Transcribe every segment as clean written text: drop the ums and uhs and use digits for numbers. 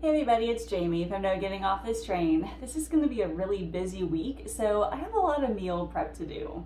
Hey everybody, it's Jaime. If I'm now getting off this train, this is going to be a really busy week, so I have a lot of meal prep to do.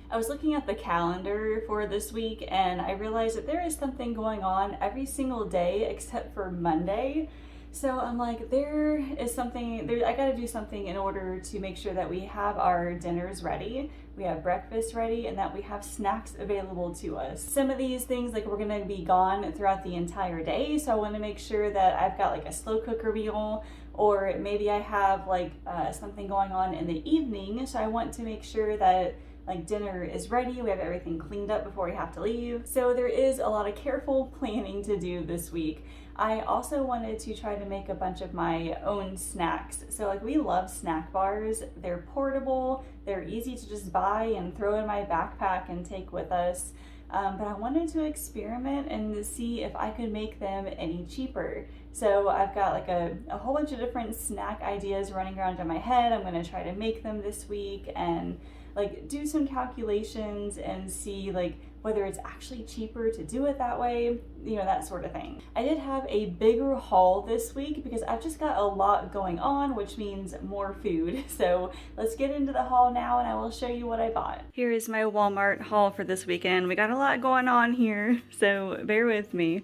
I was looking at the calendar for this week and I realized that there is something going on every single day except for Monday. So I'm like, there is something there. I got to do something in order to make sure that we have our dinners ready, we have breakfast ready, and that we have snacks available to us. Some of these things, like, we're gonna be gone throughout the entire day, so I want to make sure that I've got like a slow cooker meal, or maybe I have like something going on in the evening. So I want to make sure that like dinner is ready, we have everything cleaned up before we have to leave. So there is a lot of careful planning to do this week. I also wanted to try to make a bunch of my own snacks. So like, we love snack bars. They're portable, they're easy to just buy and throw in my backpack and take with us. But I wanted to experiment and see if I could make them any cheaper. So I've got like a whole bunch of different snack ideas running around in my head. I'm gonna try to make them this week and like do some calculations and see like whether it's actually cheaper to do it that way, you know, that sort of thing. I did have a bigger haul this week because I've just got a lot going on, which means more food. So let's get into the haul now and I will show you what I bought. Here is my Walmart haul for this weekend. We got a lot going on here, so bear with me.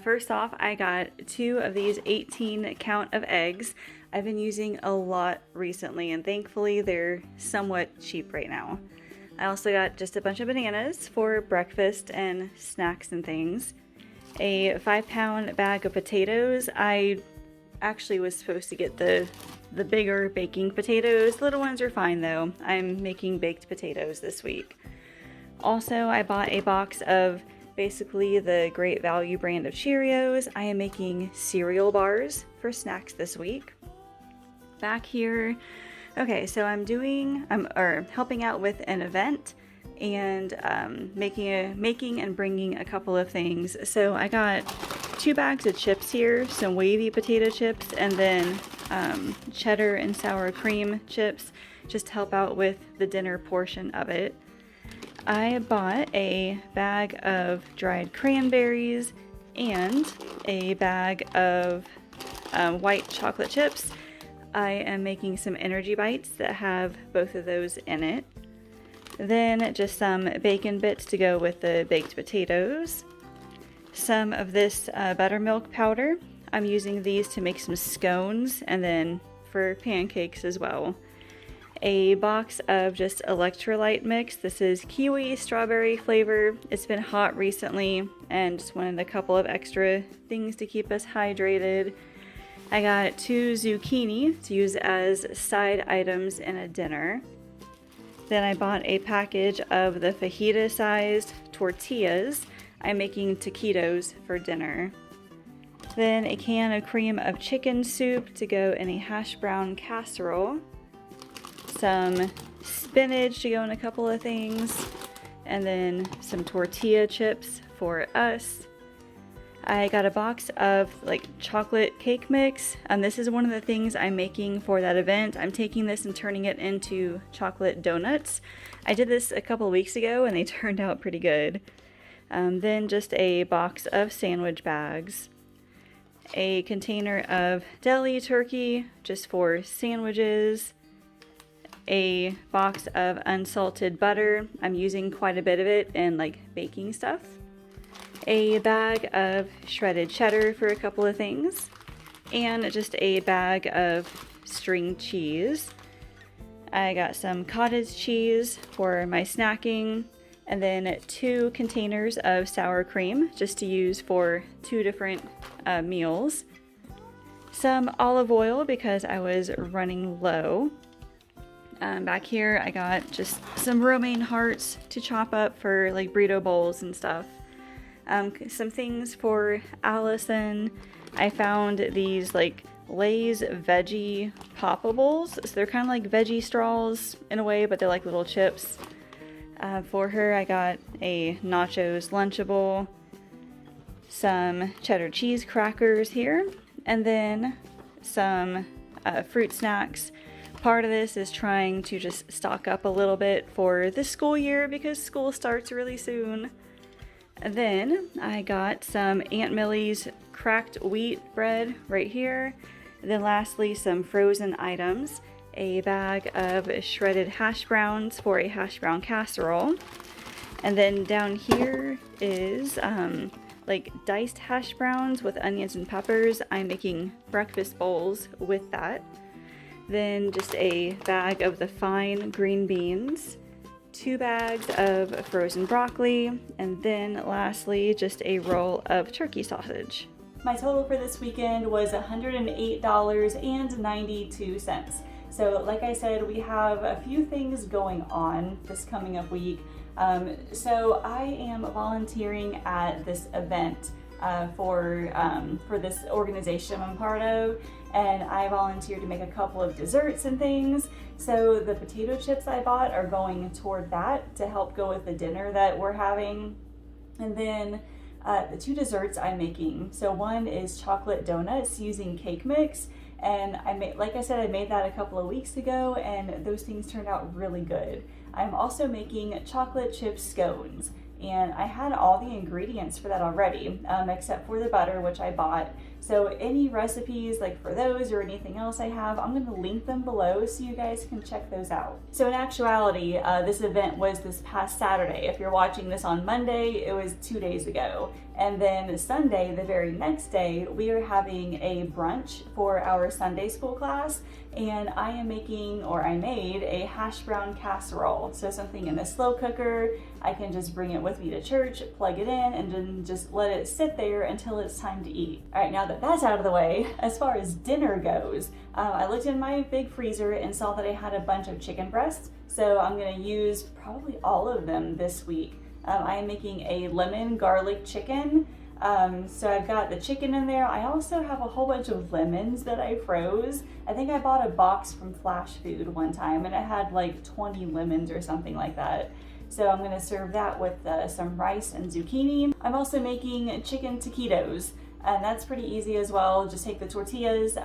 First off, I got 2 of these 18 count of eggs. I've been using a lot recently and thankfully they're somewhat cheap right now. I also got just a bunch of bananas for breakfast and snacks and things. A 5-pound bag of potatoes. I actually was supposed to get the bigger baking potatoes. Little ones are fine though. I'm making baked potatoes this week. Also, I bought a box of basically the Great Value brand of Cheerios. I am making cereal bars for snacks this week. Back here, okay, so I'm helping out with an event and making and bringing a couple of things. So I got 2 bags of chips here, some wavy potato chips, and then cheddar and sour cream chips, just to help out with the dinner portion of it. I bought a bag of dried cranberries and a bag of white chocolate chips. I am making some energy bites that have both of those in it. Then just some bacon bits to go with the baked potatoes. Some of this buttermilk powder. I'm using these to make some scones and then for pancakes as well. A box of just electrolyte mix. This is kiwi strawberry flavor. It's been hot recently and just wanted a couple of extra things to keep us hydrated. I got 2 zucchini to use as side items in a dinner. Then I bought a package of the fajita sized tortillas. I'm making taquitos for dinner. Then a can of cream of chicken soup to go in a hash brown casserole. Some spinach to go in a couple of things. And then some tortilla chips for us. I got a box of like chocolate cake mix. This is one of the things I'm making for that event. I'm taking this and turning it into chocolate donuts. I did this a couple of weeks ago and they turned out pretty good. Then just a box of sandwich bags. A container of deli turkey just for sandwiches. A box of unsalted butter. I'm using quite a bit of it in like baking stuff. A bag of shredded cheddar for a couple of things, and just a bag of string cheese. I got some cottage cheese for my snacking, and then 2 containers of sour cream just to use for 2 different meals. Some olive oil because I was running low. Back here I got just some romaine hearts to chop up for like burrito bowls and stuff. Some things for Allison. I found these like Lay's veggie poppables. So they're kind of like veggie straws in a way, but they're like little chips. For her, I got a nachos Lunchable, some cheddar cheese crackers here, and then some fruit snacks. Part of this is trying to just stock up a little bit for this school year because school starts really soon. And then I got some Aunt Millie's cracked wheat bread right here. And then lastly, some frozen items. A bag of shredded hash browns for a hash brown casserole. And then down here is like diced hash browns with onions and peppers. I'm making breakfast bowls with that. Then just a bag of the fine green beans, 2 bags of frozen broccoli, and then lastly just a roll of turkey sausage. My total for this weekend was $108.92. So like I said, we have a few things going on this coming up week. So I am volunteering at this event for this organization I'm part of, and I volunteered to make a couple of desserts and things. So the potato chips I bought are going toward that to help go with the dinner that we're having. And then the 2 desserts I'm making. So one is chocolate donuts using cake mix. And like I said, I made that a couple of weeks ago, and those things turned out really good. I'm also making chocolate chip scones, and I had all the ingredients for that already, except for the butter, which I bought. So any recipes like for those or anything else I have, I'm going to link them below so you guys can check those out. So in actuality, this event was this past Saturday. If you're watching this on Monday, it was 2 days ago. And then Sunday, the very next day, we are having a brunch for our Sunday school class, and I made a hash brown casserole. So something in a slow cooker. I can just bring it with me to church, plug it in, and then just let it sit there until it's time to eat. All right, now that that's out of the way, as far as dinner goes, I looked in my big freezer and saw that I had a bunch of chicken breasts. So I'm gonna use probably all of them this week. I am making a lemon garlic chicken. So I've got the chicken in there. I also have a whole bunch of lemons that I froze. I think I bought a box from Flash Food one time, and it had like 20 lemons or something like that. So I'm gonna serve that with some rice and zucchini. I'm also making chicken taquitos, and that's pretty easy as well. Just take the tortillas,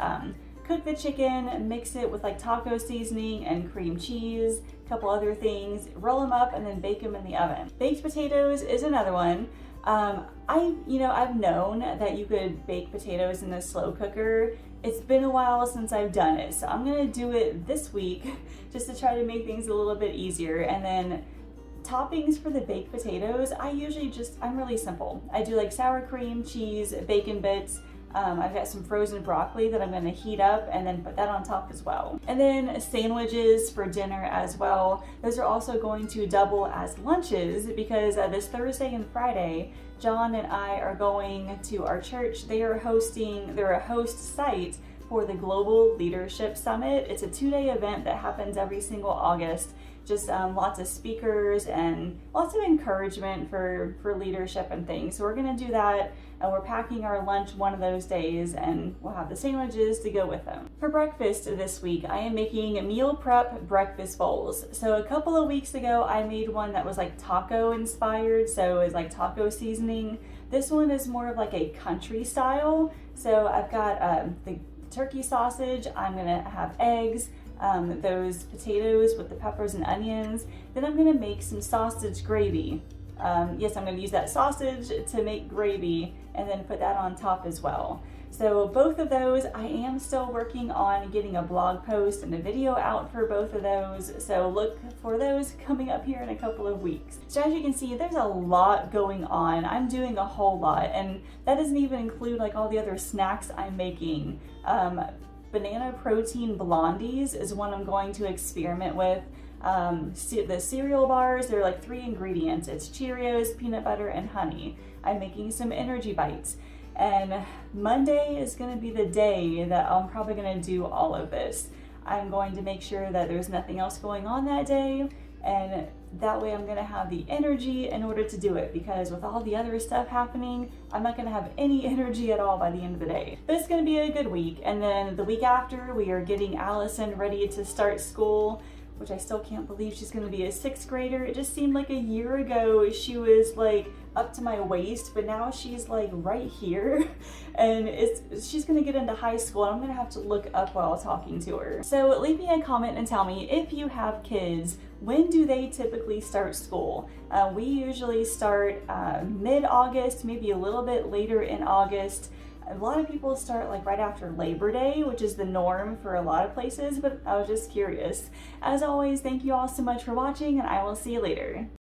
cook the chicken, mix it with like taco seasoning and cream cheese, a couple other things, roll them up, and then bake them in the oven. Baked potatoes is another one. I've known that you could bake potatoes in a slow cooker. It's been a while since I've done it, so I'm gonna do it this week just to try to make things a little bit easier. And then toppings for the baked potatoes, I'm really simple. I do like sour cream, cheese, bacon bits. I've got some frozen broccoli that I'm going to heat up and then put that on top as well. And then sandwiches for dinner as well. Those are also going to double as lunches because this Thursday and Friday, John and I are going to our church. They're a host site for the Global Leadership Summit. It's a 2-day event that happens every single August. Just lots of speakers and lots of encouragement for leadership and things. So we're gonna do that, and we're packing our lunch one of those days, and we'll have the sandwiches to go with them. For breakfast this week, I am making meal prep breakfast bowls. So a couple of weeks ago, I made one that was like taco inspired, so it was like taco seasoning. This one is more of like a country style. So I've got the turkey sausage, I'm gonna have eggs, those potatoes with the peppers and onions. Then I'm gonna make some sausage gravy. Yes, I'm gonna use that sausage to make gravy and then put that on top as well. So both of those, I am still working on getting a blog post and a video out for both of those. So look for those coming up here in a couple of weeks. So as you can see, there's a lot going on. I'm doing a whole lot, and that doesn't even include like all the other snacks I'm making. Banana protein blondies is one I'm going to experiment with. The cereal bars, they're like 3 ingredients. It's Cheerios, peanut butter, and honey. I'm making some energy bites. And Monday is going to be the day that I'm probably going to do all of this. I'm going to make sure that there's nothing else going on that day, and that way I'm going to have the energy in order to do it, because with all the other stuff happening, I'm not going to have any energy at all by the end of the day. But it's going to be a good week. And then the week after, we are getting Allison ready to start school, which I still can't believe she's going to be a 6th grader. It just seemed like a year ago she was like up to my waist, but now she's like right here and she's gonna get into high school and I'm gonna have to look up while talking to her. So leave me a comment and tell me, if you have kids, when do they typically start school? We usually start mid-August, maybe a little bit later in August. A lot of people start like right after Labor Day, which is the norm for a lot of places, but I was just curious. As always, thank you all so much for watching, and I will see you later.